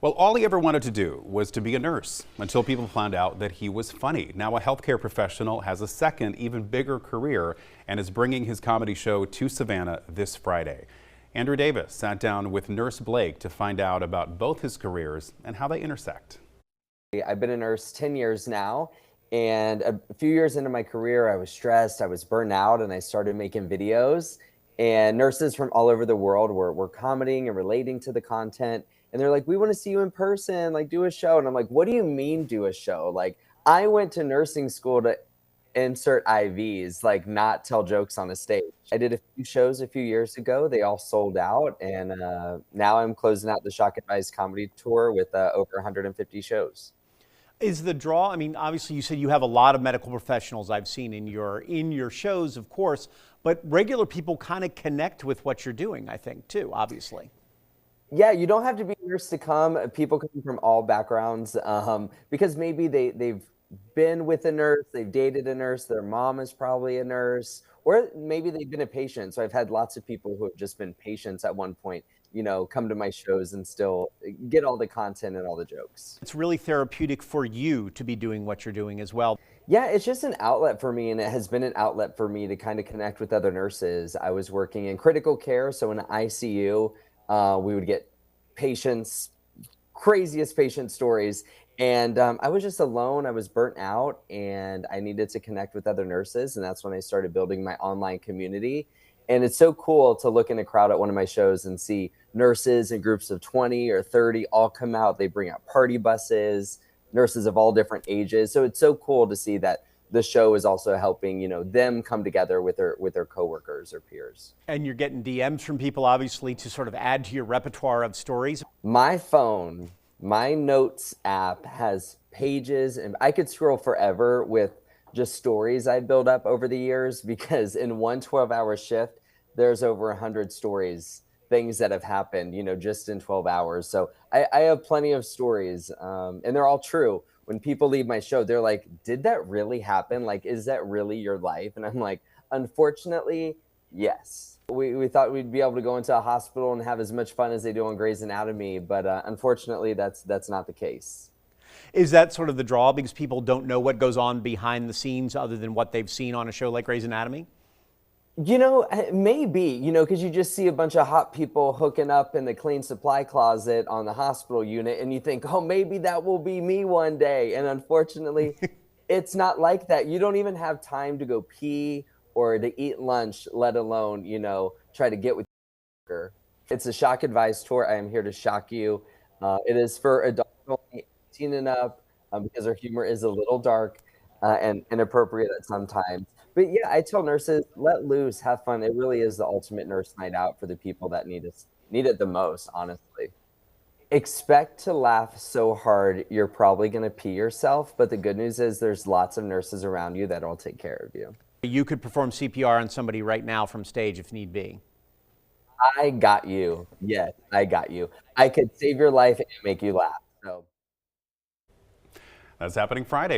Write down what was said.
Well, all he ever wanted to do was to be a nurse until people found out that he was funny. Now a healthcare professional has a second, even bigger career and is bringing his comedy show to Savannah this Friday. Andrew Davis sat down with Nurse Blake to find out about both his careers and how they intersect. I've been a nurse 10 years now, and a few years into my career, I was stressed, I was burnt out, and I started making videos. And nurses from all over the world were commenting and relating to the content. And they're like, we want to see you in person, like do a show. And I'm like, what do you mean do a show? Like, I went to nursing school to insert IVs, like not tell jokes on a stage. I did a few shows a few years ago. They all sold out. And now I'm closing out the Shock Advice comedy tour with over 150 shows. Is the draw, I mean, obviously you said you have a lot of medical professionals I've seen in your shows, of course, but regular people kind of connect with what you're doing, I think, too, obviously. Yeah, you don't have to be a nurse to come. People come from all backgrounds, because maybe they've been with a nurse, they've dated a nurse, their mom is probably a nurse, or maybe they've been a patient. So I've had lots of people who have just been patients at one point, come to my shows and still get all the content and all the jokes. It's really therapeutic for you to be doing what you're doing as well. Yeah, it's just an outlet for me, and it has been an outlet for me to kind of connect with other nurses. I was working in critical care, so in the ICU, we would get patients, craziest patient stories, and I was just alone. I was burnt out, and I needed to connect with other nurses, and that's when I started building my online community. And it's so cool to look in a crowd at one of my shows and see nurses in groups of 20 or 30 all come out. They bring out party buses, nurses of all different ages. So it's so cool to see that the show is also helping, them come together with their coworkers or peers. And you're getting DMs from people, obviously, to sort of add to your repertoire of stories. My phone, my notes app has pages, and I could scroll forever with just stories I built up over the years, because in one 12-hour shift, there's over 100 stories, things that have happened, just in 12 hours. So I have plenty of stories, and they're all true. When people leave my show, they're like, did that really happen? Like, is that really your life? And I'm like, unfortunately, yes. We thought we'd be able to go into a hospital and have as much fun as they do on Grey's Anatomy, but unfortunately, that's not the case. Is that sort of the draw, because people don't know what goes on behind the scenes other than what they've seen on a show like Grey's Anatomy? Maybe, because you just see a bunch of hot people hooking up in the clean supply closet on the hospital unit, and you think, oh, maybe that will be me one day. And unfortunately, it's not like that. You don't even have time to go pee or to eat lunch, let alone, try to get with your. It's a Shock Advice tour. I am here to shock you. It is for adults only, 18 and up, because our humor is a little dark and inappropriate at sometimes. But yeah, I tell nurses, let loose, have fun. It really is the ultimate nurse night out for the people that need it the most, honestly. Expect to laugh so hard, you're probably going to pee yourself. But the good news is there's lots of nurses around you that'll take care of you. You could perform CPR on somebody right now from stage if need be. I got you. Yes, I got you. I could save your life and make you laugh. So That's happening Friday.